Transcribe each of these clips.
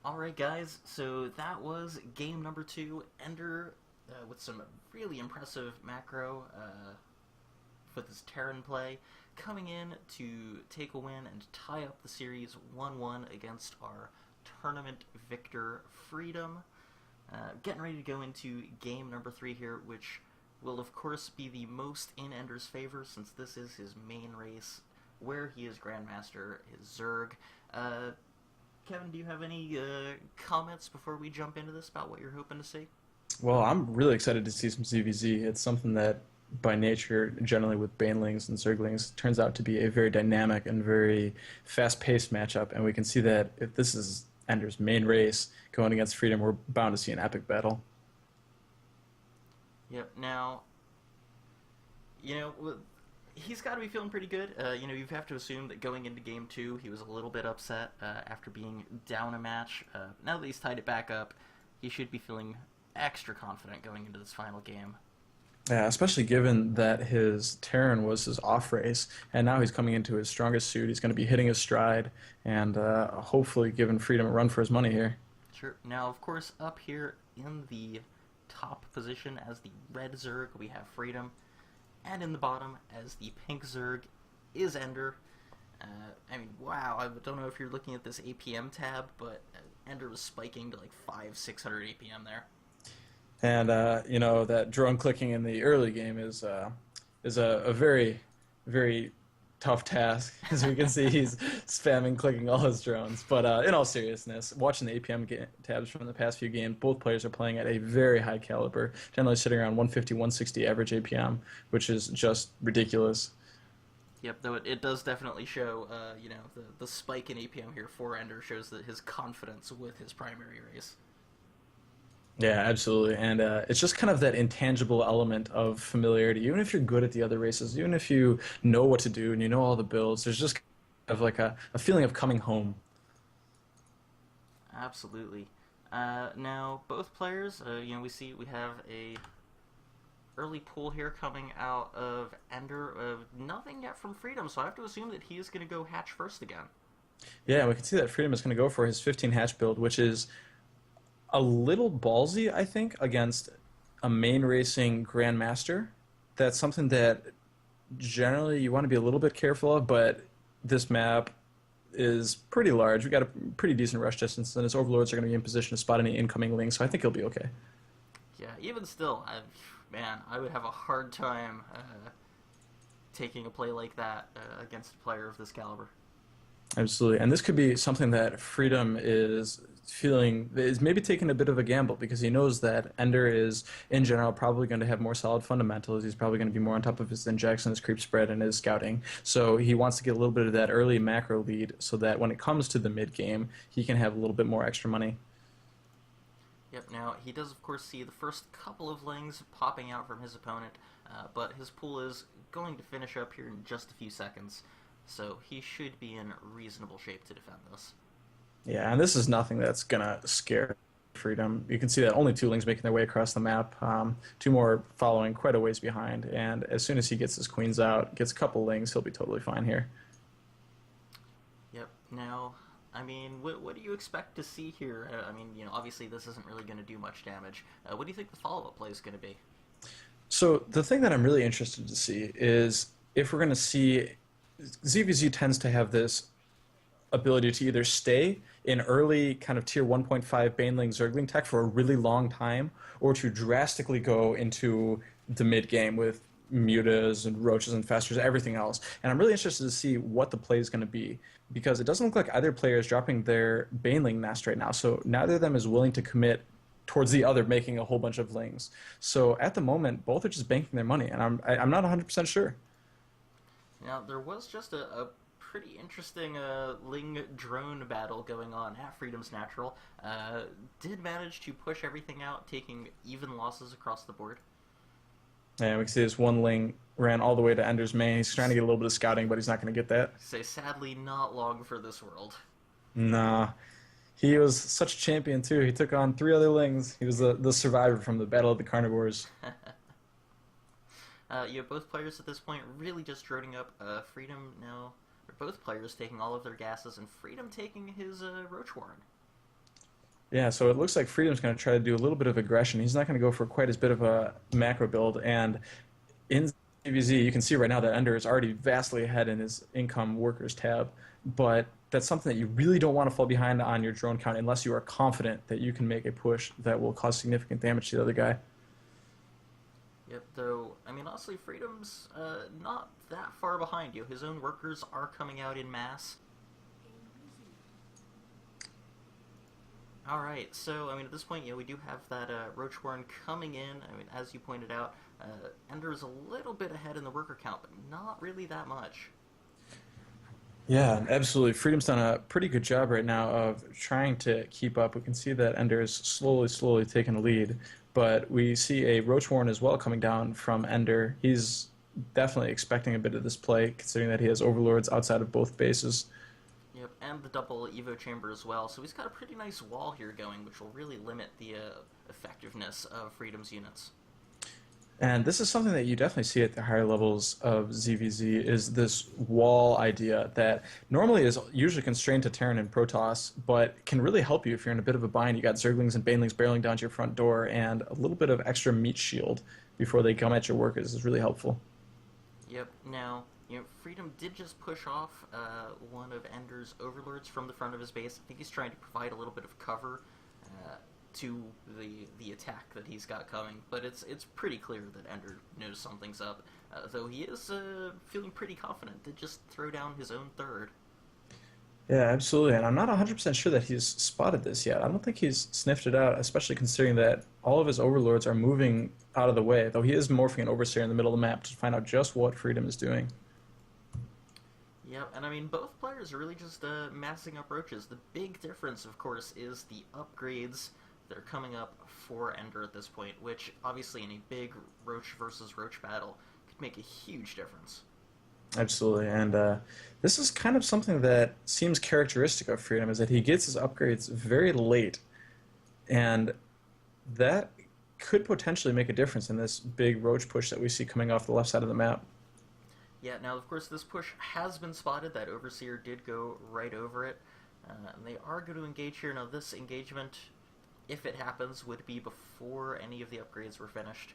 Alright guys, so that was game number 2, Enderr with some really impressive macro with his Terran play, coming in to take a win and tie up the series 1-1 against our tournament victor, Freedom. Getting ready to go into game number 3 here, which will of course be the most in Ender's favor since this is his main race, where he is Grandmaster, his Zerg. Kevin, do you have any comments before we jump into this about what you're hoping to see? Well, I'm really excited to see some ZVZ. It's something that, by nature, generally with Banelings and Zerglings, turns out to be a very dynamic and very fast-paced matchup, and we can see that if this is Ender's main race going against Freedom, we're bound to see an epic battle. Yep, now, he's got to be feeling pretty good. You have to assume that going into game 2, he was a little bit upset after being down a match. Now that he's tied it back up, he should be feeling extra confident going into this final game. Yeah, especially given that his Terran was his off race, and now he's coming into his strongest suit. He's going to be hitting his stride, and hopefully giving Freedom a run for his money here. Sure. Now, of course, up here in the top position as the red Zerg, we have Freedom. And in the bottom, as the pink Zerg, is Enderr. Wow, I don't know if you're looking at this APM tab, but Enderr was spiking to like 500-600 APM there. And, that drone clicking in the early game is a very, very tough task. As we can see, he's spamming clicking all his drones. But in all seriousness, watching the APM tabs from the past few games, both players are playing at a very high caliber, generally sitting around 150, 160 average APM, which is just ridiculous. Yep, though it does definitely show, the spike in APM here for Enderr shows that his confidence with his primary race. Yeah, absolutely. And it's just kind of that intangible element of familiarity. Even if you're good at the other races, even if you know what to do and you know all the builds, there's just kind of like a feeling of coming home. Absolutely. Now, both players, we have a early pull here coming out of Enderr. Nothing yet from Freedom, so I have to assume that he is going to go hatch first again. Yeah, we can see that Freedom is going to go for his 15 hatch build, which is a little ballsy, I think, against a main racing Grandmaster. That's something that generally you want to be a little bit careful of, but this map is pretty large. We've got a pretty decent rush distance, and his Overlords are going to be in position to spot any incoming links, so I think he'll be okay. Yeah, even still, I would have a hard time taking a play like that against a player of this caliber. Absolutely, and this could be something that Freedom is maybe taking a bit of a gamble, because he knows that Enderr is, in general, probably going to have more solid fundamentals. He's probably going to be more on top of his injects and his creep spread and his scouting. So he wants to get a little bit of that early macro lead so that when it comes to the mid-game, he can have a little bit more extra money. Yep, now he does, of course, see the first couple of lings popping out from his opponent, but his pool is going to finish up here in just a few seconds. So he should be in reasonable shape to defend this. Yeah, and this is nothing that's going to scare Freedom. You can see that only 2 lings making their way across the map, 2 more following quite a ways behind, and as soon as he gets his queens out, gets a couple lings, he'll be totally fine here. Yep, now, what do you expect to see here? Obviously this isn't really going to do much damage. What do you think the follow-up play is going to be? So the thing that I'm really interested to see is if we're going to see ZVZ tends to have this ability to either stay in early kind of tier 1.5 Baneling Zergling tech for a really long time, or to drastically go into the mid game with mutas and roaches and festers, everything else. And I'm really interested to see what the play is going to be, because it doesn't look like either player is dropping their Baneling nest right now. So neither of them is willing to commit towards the other making a whole bunch of lings. So at the moment, both are just banking their money, and I'm not 100% sure. Now, there was just a pretty interesting Ling drone battle going on at Freedom's Natural. Did manage to push everything out, taking even losses across the board. Yeah, we can see this one Ling ran all the way to Ender's main. He's trying to get a little bit of scouting, but he's not going to get that. Sadly, not long for this world. Nah. He was such a champion, too. He took on 3 other Lings. He was the survivor from the Battle of the Carnivores. You have both players at this point really just droning up. Freedom now, or both players taking all of their gases, and Freedom taking his Roach Warren. Yeah, so it looks like Freedom's going to try to do a little bit of aggression. He's not going to go for quite as bit of a macro build, and in CVZ, you can see right now that Enderr is already vastly ahead in his income workers tab, but that's something that you really don't want to fall behind on your drone count unless you are confident that you can make a push that will cause significant damage to the other guy. Yep, though, I mean, honestly, Freedom's not that far behind you. His own workers are coming out in mass. Alright, so, I mean, at this point, we do have that Roach Warren coming in. I mean, as you pointed out, Enderr is a little bit ahead in the worker count, but not really that much. Yeah, absolutely. Freedom's done a pretty good job right now of trying to keep up. We can see that Enderr is slowly taking the lead, but we see a Roach Warren as well coming down from Enderr. He's definitely expecting a bit of this play, considering that he has Overlords outside of both bases. Yep, and the double Evo chamber as well, so he's got a pretty nice wall here going, which will really limit the effectiveness of Freedom's units. And this is something that you definitely see at the higher levels of ZVZ, is this wall idea that normally is usually constrained to Terran and Protoss, but can really help you if you're in a bit of a bind. You got Zerglings and Banelings barreling down to your front door, and a little bit of extra meat shield before they come at your workers is really helpful. Yep, now, Freedom did just push off one of Ender's Overlords from the front of his base. I think he's trying to provide a little bit of cover to the attack that he's got coming, but it's pretty clear that Enderr knows something's up, though he is feeling pretty confident to just throw down his own third. Yeah, absolutely, and I'm not 100% sure that he's spotted this yet. I don't think he's sniffed it out, especially considering that all of his Overlords are moving out of the way, though he is morphing an Overseer in the middle of the map to find out just what Freedom is doing. Yep, and I mean, both players are really just massing up roaches. The big difference, of course, is the upgrades that are coming up for Enderr at this point, which, obviously, in a big roach versus roach battle, could make a huge difference. Absolutely, and this is kind of something that seems characteristic of Freedom, is that he gets his upgrades very late, and that could potentially make a difference in this big roach push that we see coming off the left side of the map. Yeah, now, of course, this push has been spotted. That Overseer did go right over it, and they are going to engage here. Now, this engagement, if it happens, would be before any of the upgrades were finished.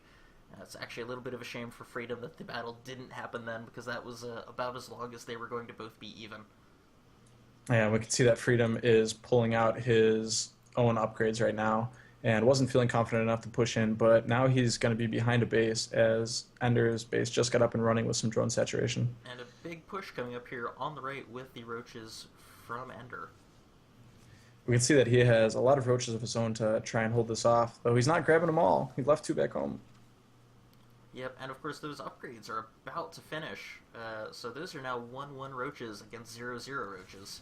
It's actually a little bit of a shame for Freedom that the battle didn't happen then, because that was about as long as they were going to both be even. Yeah, we can see that Freedom is pulling out his own upgrades right now, and wasn't feeling confident enough to push in, but now he's going to be behind a base as Ender's base just got up and running with some drone saturation. And a big push coming up here on the right with the roaches from Enderr. We can see that he has a lot of roaches of his own to try and hold this off, though he's not grabbing them all. He left 2 back home. Yep, and of course those upgrades are about to finish, so those are now 1-1 roaches against 0-0 roaches.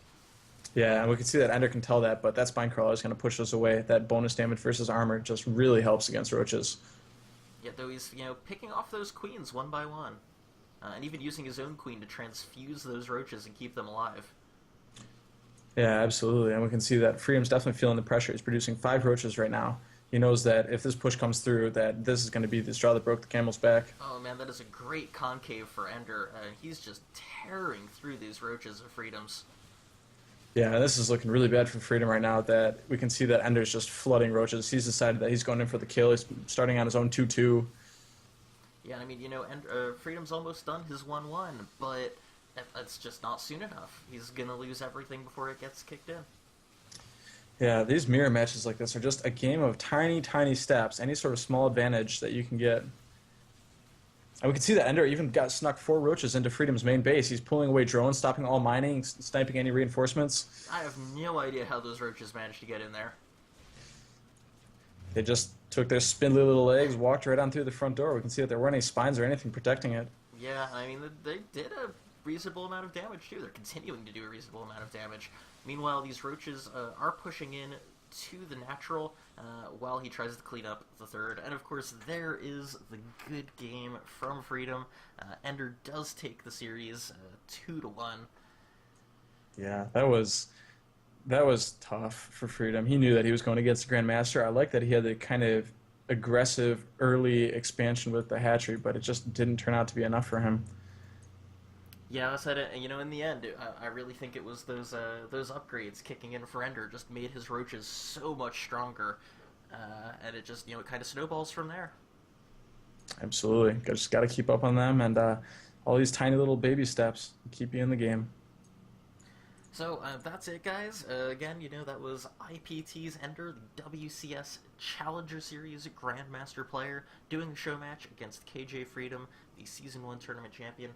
Yeah, and we can see that Enderr can tell that, but that Spinecrawler is going to push those away. That bonus damage versus armor just really helps against roaches. Yeah, though he's, picking off those queens one by one, and even using his own queen to transfuse those roaches and keep them alive. Yeah, absolutely, and we can see that Freedom's definitely feeling the pressure. He's producing 5 roaches right now. He knows that if this push comes through, that this is going to be the straw that broke the camel's back. Oh man, that is a great concave for Enderr. He's just tearing through these roaches of Freedom's. Yeah, this is looking really bad for Freedom right now, that we can see that Ender's just flooding roaches. He's decided that he's going in for the kill. He's starting on his own 2-2. Yeah, I mean, Freedom's almost done his 1-1, but it's just not soon enough. He's going to lose everything before it gets kicked in. Yeah, these mirror matches like this are just a game of tiny, tiny steps. Any sort of small advantage that you can get. And we can see that Enderr even got snuck 4 roaches into Freedom's main base. He's pulling away drones, stopping all mining, sniping any reinforcements. I have no idea how those roaches managed to get in there. They just took their spindly little legs, walked right on through the front door. We can see that there weren't any spines or anything protecting it. Yeah, I mean, they did a reasonable amount of damage, too. They're continuing to do a reasonable amount of damage. Meanwhile, these roaches are pushing in to the natural while he tries to clean up the third. And, of course, there is the good game from Freedom. Enderr does take the series 2-1. Yeah, that was tough for Freedom. He knew that he was going against the Grandmaster. I like that he had the kind of aggressive early expansion with the hatchery, but it just didn't turn out to be enough for him. Yeah, I said it. You know, in the end, I really think it was those upgrades kicking in for Enderr just made his roaches so much stronger, and it just it kind of snowballs from there. Absolutely. Just got to keep up on them and all these tiny little baby steps keep you in the game. So that's it, guys. Again, that was IPT's Enderr, the WCS Challenger Series Grandmaster player, doing a show match against KJ Freedom, the Season 1 tournament champion.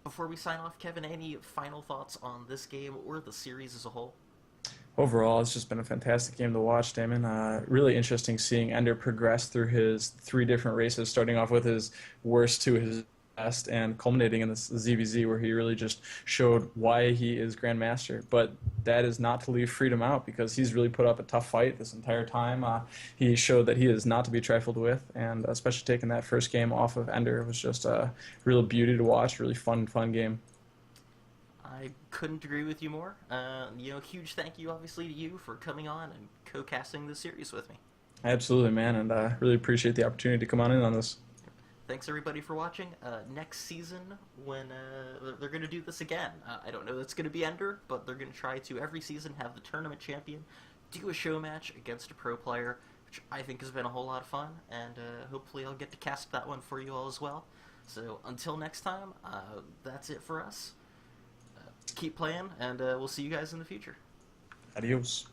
Before we sign off, Kevin, any final thoughts on this game or the series as a whole? Overall, it's just been a fantastic game to watch, Damon. Really interesting seeing Enderr progress through his three different races, starting off with his worst to his best and culminating in this ZVZ where he really just showed why he is Grandmaster. But that is not to leave Freedom out because he's really put up a tough fight this entire time. He showed that he is not to be trifled with, and especially taking that first game off of Enderr was just a real beauty to watch, really fun game. I couldn't agree with you more. Huge thank you, obviously, to you for coming on and co-casting this series with me. Absolutely, man, and really appreciate the opportunity to come on in on this. Thanks, everybody, for watching. Next season, when they're going to do this again, I don't know if it's going to be Enderr, but they're going to try to, every season, have the tournament champion do a show match against a pro player, which I think has been a whole lot of fun, and hopefully I'll get to cast that one for you all as well. So until next time, that's it for us. Keep playing, and we'll see you guys in the future. Adios.